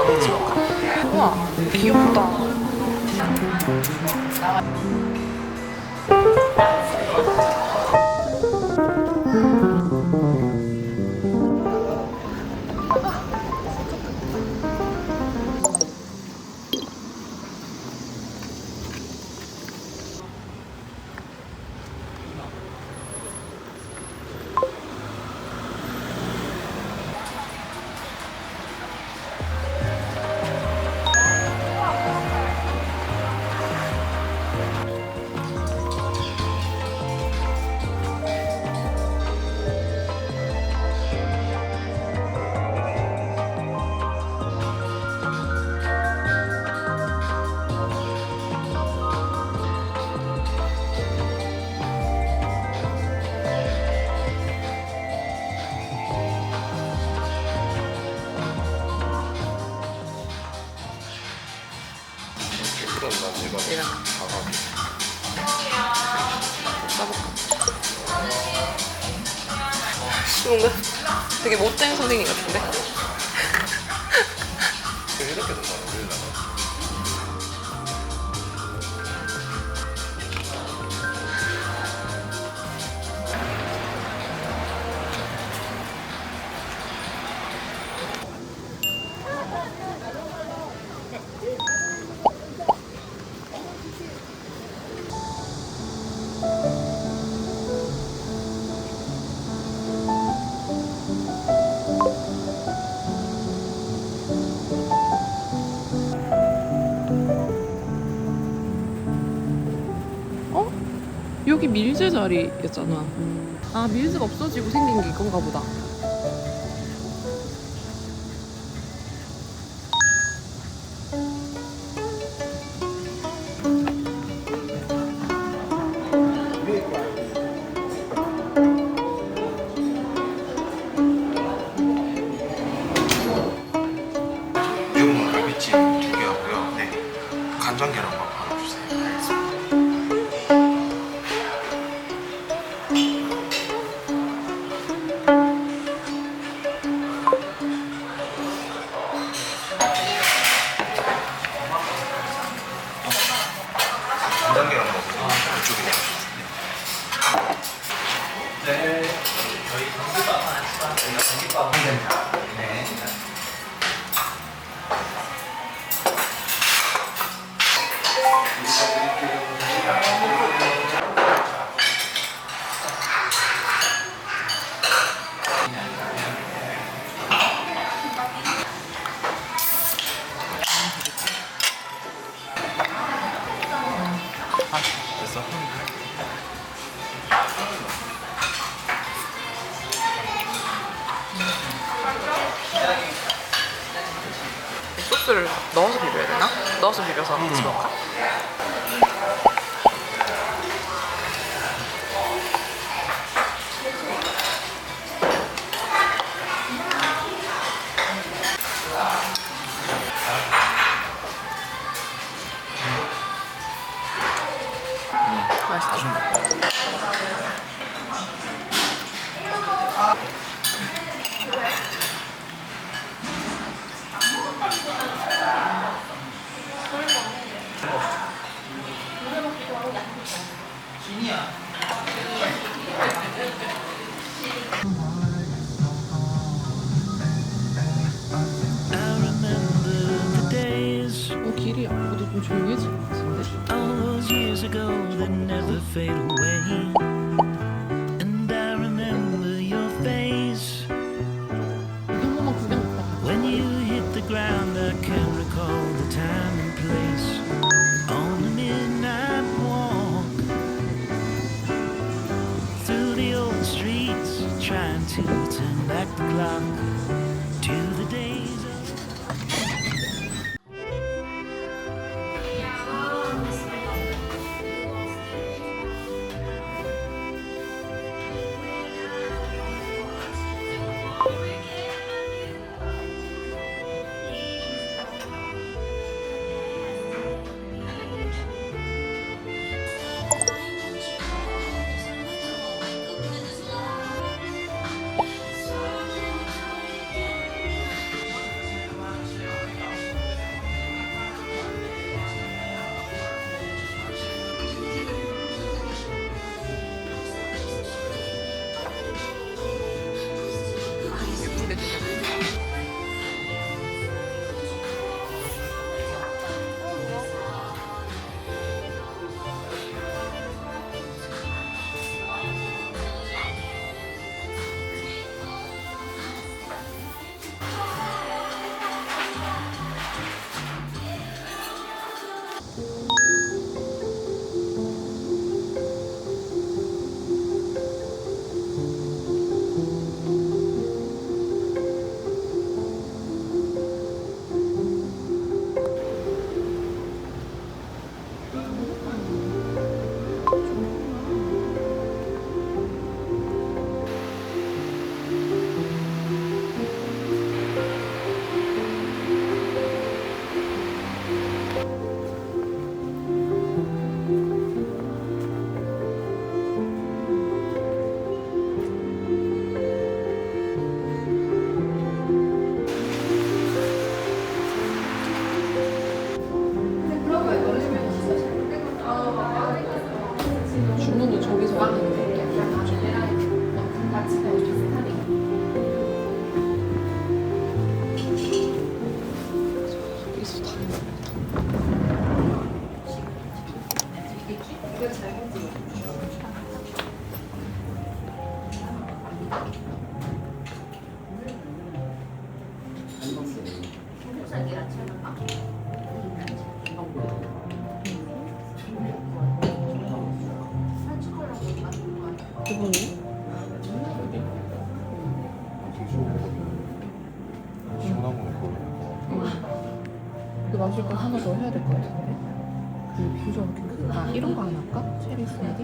같이 먹을까? 우와, 귀엽다. 내가 써볼까? 뭔가 되게 못된 선생님 같은데? 이렇게 된다는 거야. 여기 밀즈 자리였잖아. 아, 밀즈가 없어지고 생긴 게 이건가 보다. 매운 갈비찜 2개 하고요. 네. 간장 계란밥 하나 주세요. 간장 계란밥 이쪽에 넣어주세요. 네, 저희 전기밥 하나 추가, 저희가 전기밥 한 됩니다. 네. 됐어? 소스를 넣어서 비벼야 되나? 넣어서 비벼서 같이 먹을까? 맛있다. 길이 앞으로도 좀 조용해질 것 같은데? All those years ago that never fade away. And I remember your face 한 번만 구경 갔다 가. when you hit the ground. I can't recall the time and place on the midnight walk through the old streets, trying to turn back the clock to the days of 기분이? 시원한 거 먹고. 그 마실 거 하나 더 해야 될 것 같은데. 그 부저 이렇게 크. 아 이런 거 안 할까? 체리 스무디.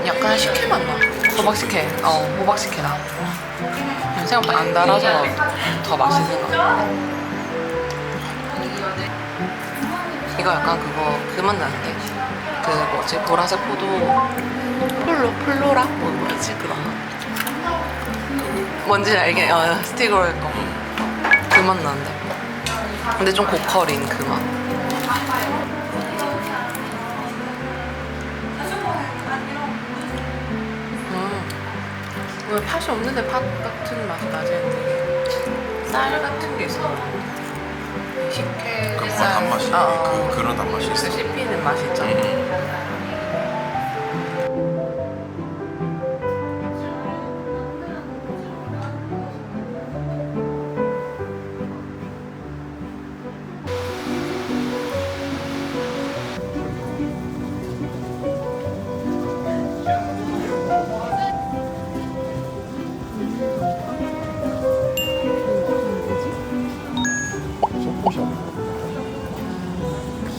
약간 식혜 맛 나. 호박식혜. 호박식혜 나. 생각보다 안 달아서 더 맛있는 것 같아. 이거 약간 그 맛 나는데? 그 뭐지? 보라색 포도 플로라? 뭐였지? 그런 뭔지 알게 스티그럴 거. 그 맛 나는데. 근데 좀 고컬인 그 맛. 왜 팥이 없는데 팥 같은 맛이 나지? 쌀 같은 게 있어. 식혜 그 뭔가 쌀. 단맛이 그런 단맛이 그 있어. 씹히는 맛이 있잖아. 소포샵.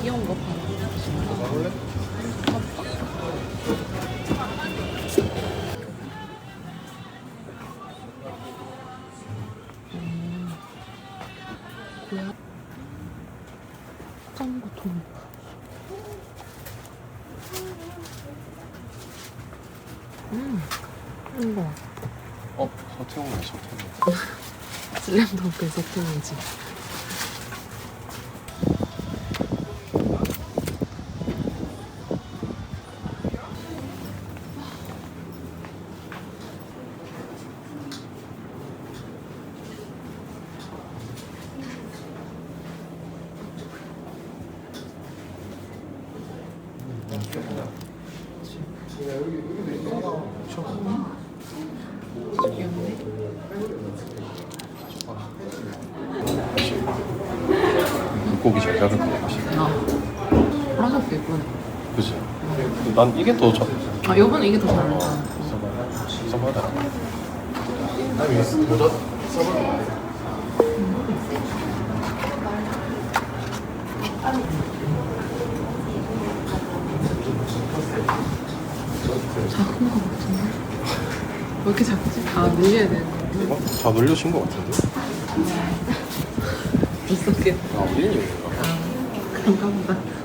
귀여운 거 봐. 가볼래? 뭐야? 짱구 통. 이거 서태웅이야 서태웅. 슬램덩크의 서태웅이지. 귀엽네. 물고기 잘 잡을 거 같지. 보라색도 예쁘네. 그치? 난 이게 더 잘. 아 요번에 이게 더 잘 나와. 써봐라. 아니 모자 써봐라. 작은 거 같은데? 왜 이렇게 작지? 아 늘려야 되는 거. 다 늘려진 거 같은데? 있었겠다. 아 우리는 여기인가? 그런가 보다.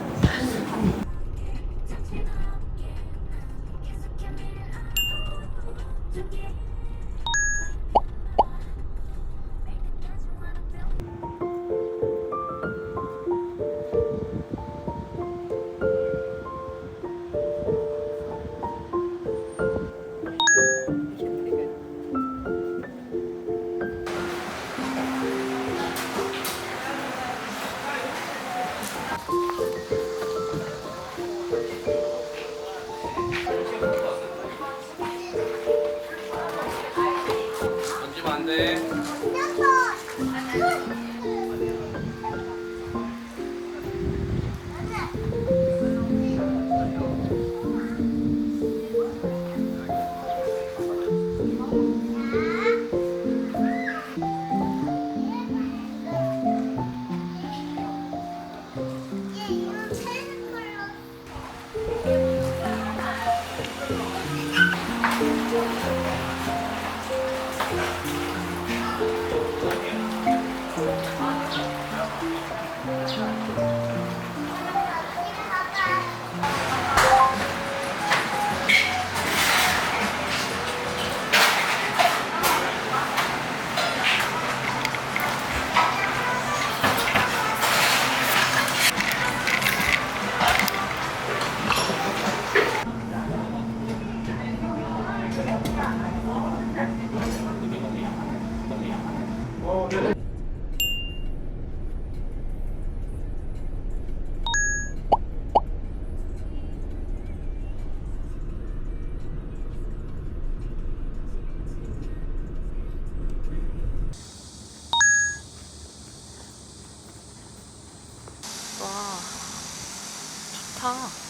많다.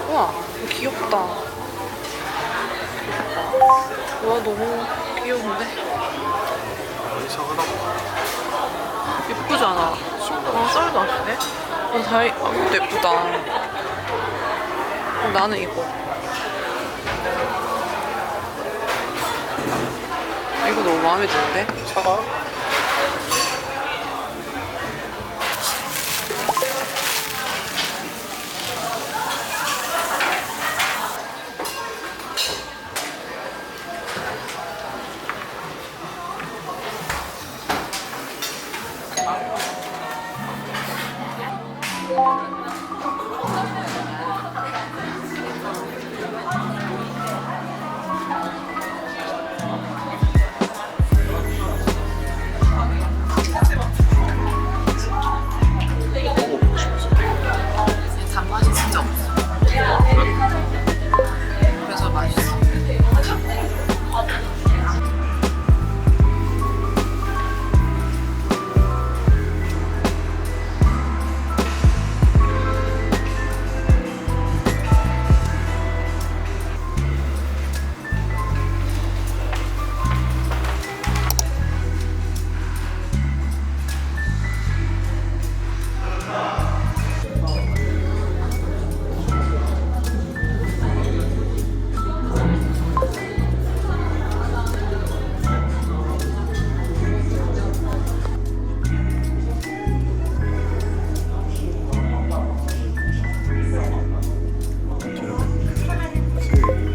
우와, 이거 귀엽다. 와, 너무 귀여운데? 어디서 하나 예쁘지 않아? 썰도 안 돼? 이것도 예쁘다. 나는 이거. 이거 너무 마음에 드는데? 차가? 단맛이 진짜 없어. 그래서 맛있어.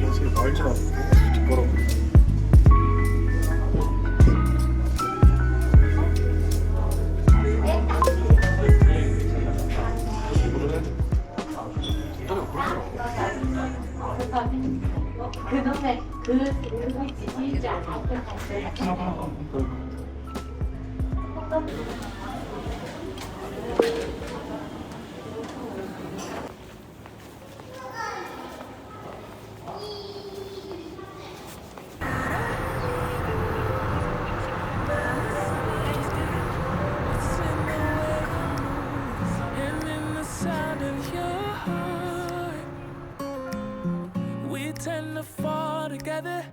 사실 말지 않고 뒷거라고. 그놈의 그룹이 지지지 않을 것 같아요. And in the sound of your heart, we tend to fall together.